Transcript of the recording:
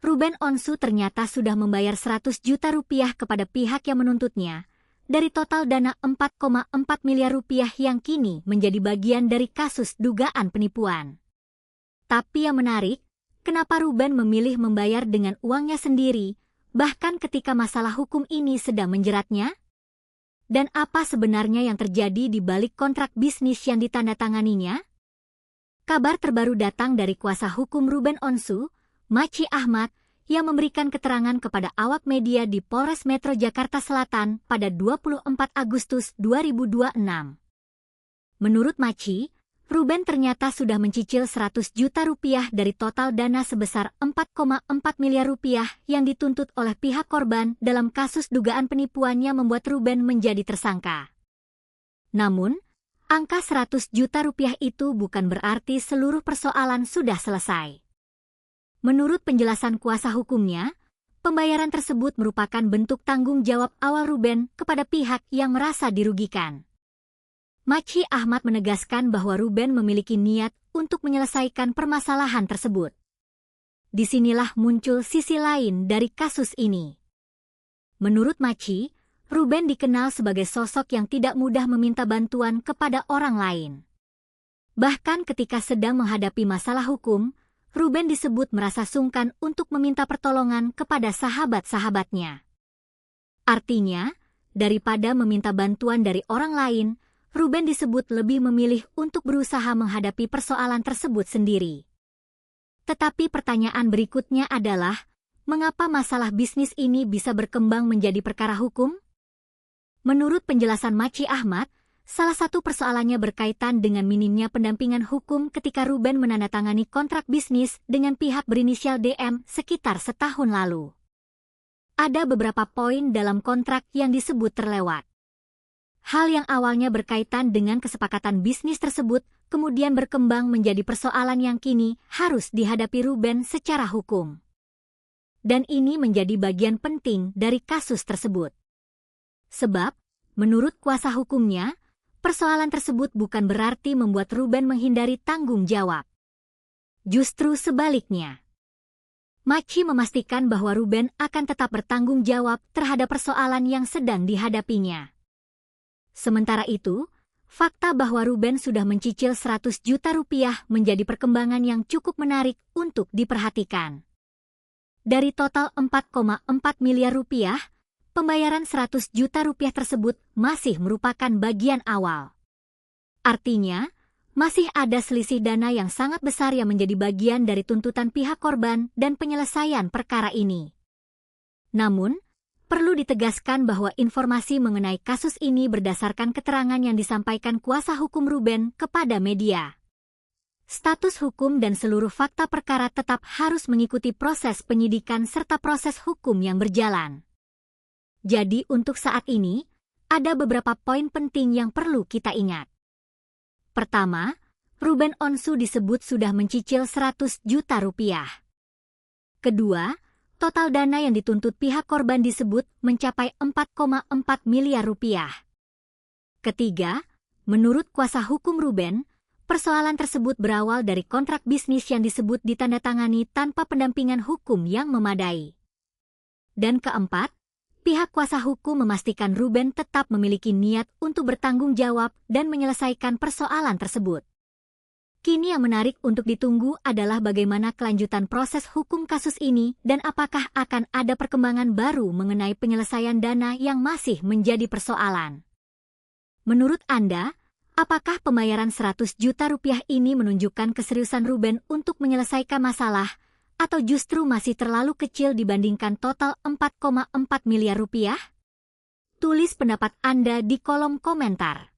Ruben Onsu ternyata sudah membayar 100 juta rupiah kepada pihak yang menuntutnya, dari total dana 4,4 miliar rupiah yang kini menjadi bagian dari kasus dugaan penipuan. Tapi yang menarik, kenapa Ruben memilih membayar dengan uangnya sendiri, bahkan ketika masalah hukum ini sedang menjeratnya? Dan apa sebenarnya yang terjadi di balik kontrak bisnis yang ditandatanganinya? Kabar terbaru datang dari kuasa hukum Ruben Onsu, Maci Ahmad, yang memberikan keterangan kepada awak media di Polres Metro Jakarta Selatan pada 24 Agustus 2026. Menurut Maci, Ruben ternyata sudah mencicil 100 juta rupiah dari total dana sebesar 4,4 miliar rupiah yang dituntut oleh pihak korban dalam kasus dugaan penipuannya membuat Ruben menjadi tersangka. Namun, angka 100 juta rupiah itu bukan berarti seluruh persoalan sudah selesai. Menurut penjelasan kuasa hukumnya, pembayaran tersebut merupakan bentuk tanggung jawab awal Ruben kepada pihak yang merasa dirugikan. Maci Ahmad menegaskan bahwa Ruben memiliki niat untuk menyelesaikan permasalahan tersebut. Disinilah muncul sisi lain dari kasus ini. Menurut Maci, Ruben dikenal sebagai sosok yang tidak mudah meminta bantuan kepada orang lain. Bahkan ketika sedang menghadapi masalah hukum, Ruben disebut merasa sungkan untuk meminta pertolongan kepada sahabat-sahabatnya. Artinya, daripada meminta bantuan dari orang lain, Ruben disebut lebih memilih untuk berusaha menghadapi persoalan tersebut sendiri. Tetapi pertanyaan berikutnya adalah, mengapa masalah bisnis ini bisa berkembang menjadi perkara hukum? Menurut penjelasan Maci Ahmad, salah satu persoalannya berkaitan dengan minimnya pendampingan hukum ketika Ruben menandatangani kontrak bisnis dengan pihak berinisial DM sekitar setahun lalu. Ada beberapa poin dalam kontrak yang disebut terlewat. Hal yang awalnya berkaitan dengan kesepakatan bisnis tersebut kemudian berkembang menjadi persoalan yang kini harus dihadapi Ruben secara hukum. Dan ini menjadi bagian penting dari kasus tersebut. Sebab, menurut kuasa hukumnya, persoalan tersebut bukan berarti membuat Ruben menghindari tanggung jawab. Justru sebaliknya. Maci memastikan bahwa Ruben akan tetap bertanggung jawab terhadap persoalan yang sedang dihadapinya. Sementara itu, fakta bahwa Ruben sudah mencicil 100 juta rupiah menjadi perkembangan yang cukup menarik untuk diperhatikan. Dari total 4,4 miliar rupiah, pembayaran 100 juta rupiah tersebut masih merupakan bagian awal. Artinya, masih ada selisih dana yang sangat besar yang menjadi bagian dari tuntutan pihak korban dan penyelesaian perkara ini. Namun, perlu ditegaskan bahwa informasi mengenai kasus ini berdasarkan keterangan yang disampaikan kuasa hukum Ruben kepada media. Status hukum dan seluruh fakta perkara tetap harus mengikuti proses penyidikan serta proses hukum yang berjalan. Jadi untuk saat ini, ada beberapa poin penting yang perlu kita ingat. Pertama, Ruben Onsu disebut sudah mencicil 100 juta rupiah. Kedua, total dana yang dituntut pihak korban disebut mencapai 4,4 miliar rupiah. Ketiga, menurut kuasa hukum Ruben, persoalan tersebut berawal dari kontrak bisnis yang disebut ditandatangani tanpa pendampingan hukum yang memadai. Dan keempat, pihak kuasa hukum memastikan Ruben tetap memiliki niat untuk bertanggung jawab dan menyelesaikan persoalan tersebut. Kini yang menarik untuk ditunggu adalah bagaimana kelanjutan proses hukum kasus ini dan apakah akan ada perkembangan baru mengenai penyelesaian dana yang masih menjadi persoalan. Menurut Anda, apakah pembayaran 100 juta rupiah ini menunjukkan keseriusan Ruben untuk menyelesaikan masalah atau justru masih terlalu kecil dibandingkan total 4,4 miliar rupiah? Tulis pendapat Anda di kolom komentar.